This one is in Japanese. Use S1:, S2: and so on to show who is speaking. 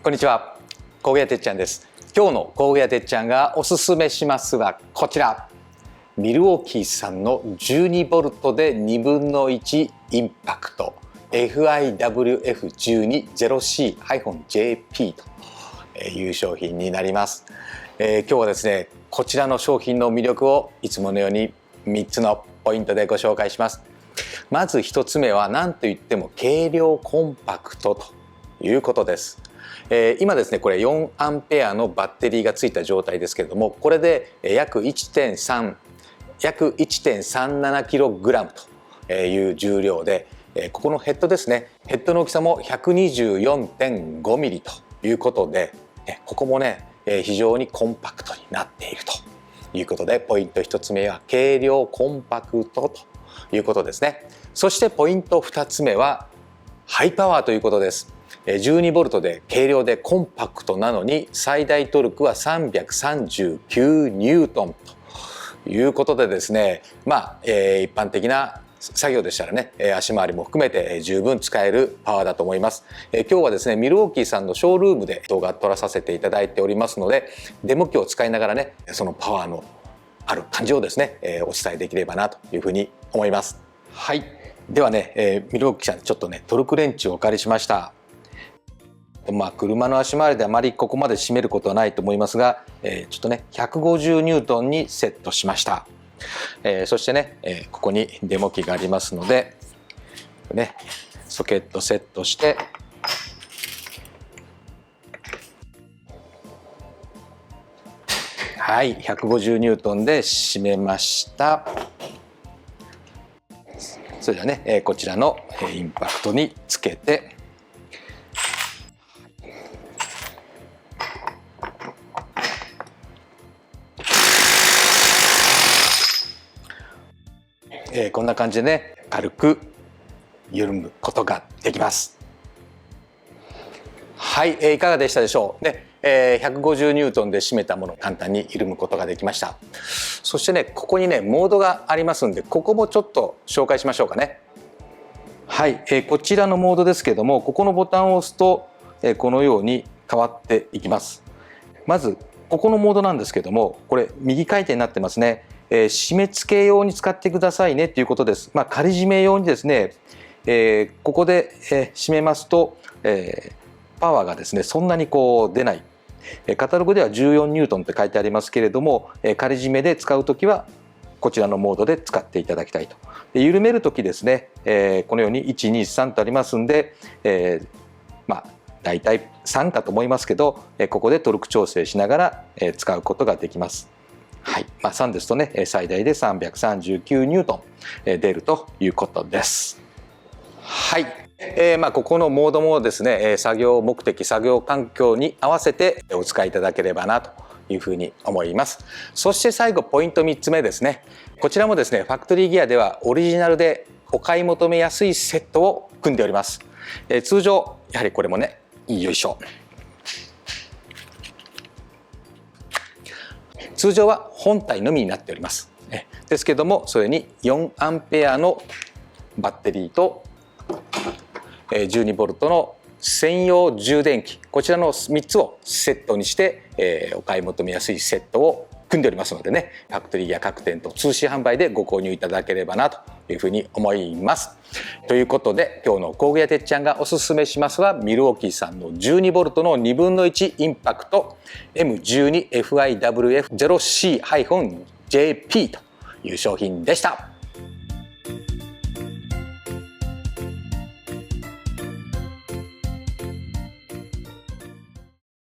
S1: こんにちは、工具屋てっちゃんです。今日の工具屋てっちゃんがおすすめしますはこちら、ミルウォーキーさんの 12V で1/2分の1インパクト FIWF12-0C-JP という商品になります。今日はですね、こちらの商品の魅力をいつものように3つのポイントでご紹介します。まず1つ目は何といっても軽量コンパクトということです。今ですね、これ4アンペアのバッテリーがついた状態ですけれども、これで約 1.37kg という重量で、ここのヘッドですね、ヘッドの大きさも 124.5mm ということで、ここもね非常にコンパクトになっているということで、ポイント1つ目は軽量コンパクトということですね。そしてポイント2つ目はハイパワーということです。12V で軽量でコンパクトなのに最大トルクは339ニュートンということでですね、一般的な作業でしたらね、足回りも含めて十分使えるパワーだと思います。今日はですね、ミルウォーキーさんのショールームで動画撮らさせていただいておりますので、デモ機を使いながらね、そのパワーのある感じをですね、お伝えできればなというふうに思います。はい、ではね、ミルウォーキーさんちょっとねトルクレンチをお借りしました。車の足回りであまりここまで締めることはないと思いますが、ちょっとね150ニュートンにセットしました。そしてね、ここにデモ機がありますので、ね、ソケットセットして、はい、150ニュートンで締めました。それではね、こちらのインパクトにつけて、こんな感じでね軽く緩むことができます。はい、いかがでしたでしょう。で、150ニュートンで締めたものを簡単に緩むことができました。そしてね、ここにねモードがありますんで、ここもちょっと紹介しましょうかね。はい、こちらのモードですけども、ここのボタンを押すと、このように変わっていきます。まずここのモードなんですけども、これ右回転になってますね。締め付け用に使ってくださいねということです。仮締め用にですね、ここで、締めますと、パワーがですねそんなにこう出ない。カタログでは14ニュートンって書いてありますけれども、仮締めで使うときはこちらのモードで使っていただきたいと。で緩めるときですね、このように123とありますんで、だいたい3かと思いますけど、ここでトルク調整しながら使うことができます。はい、3ですとね最大で339ニュートン出るということです。はい、ここのモードもですね作業目的、作業環境に合わせてお使いいただければなというふうに思います。そして最後ポイント3つ目ですね。こちらもですねファクトリーギアではオリジナルでお買い求めやすいセットを組んでおります。通常やはりこれもね、よいしょ、通常は本体のみになっております。ですけども、それに4アンペアのバッテリーと 12V の専用充電器、こちらの3つをセットにして、お買い求めやすいセットを組んでおりますのでね、ファクトリーや各店と通信販売でご購入いただければなというふうに思います。ということで、今日の工具屋てっちゃんがおすすめしますは、ミルウォーキーさんの 12V の1/2分の1インパクト M12FIWF0C-JP という商品でした。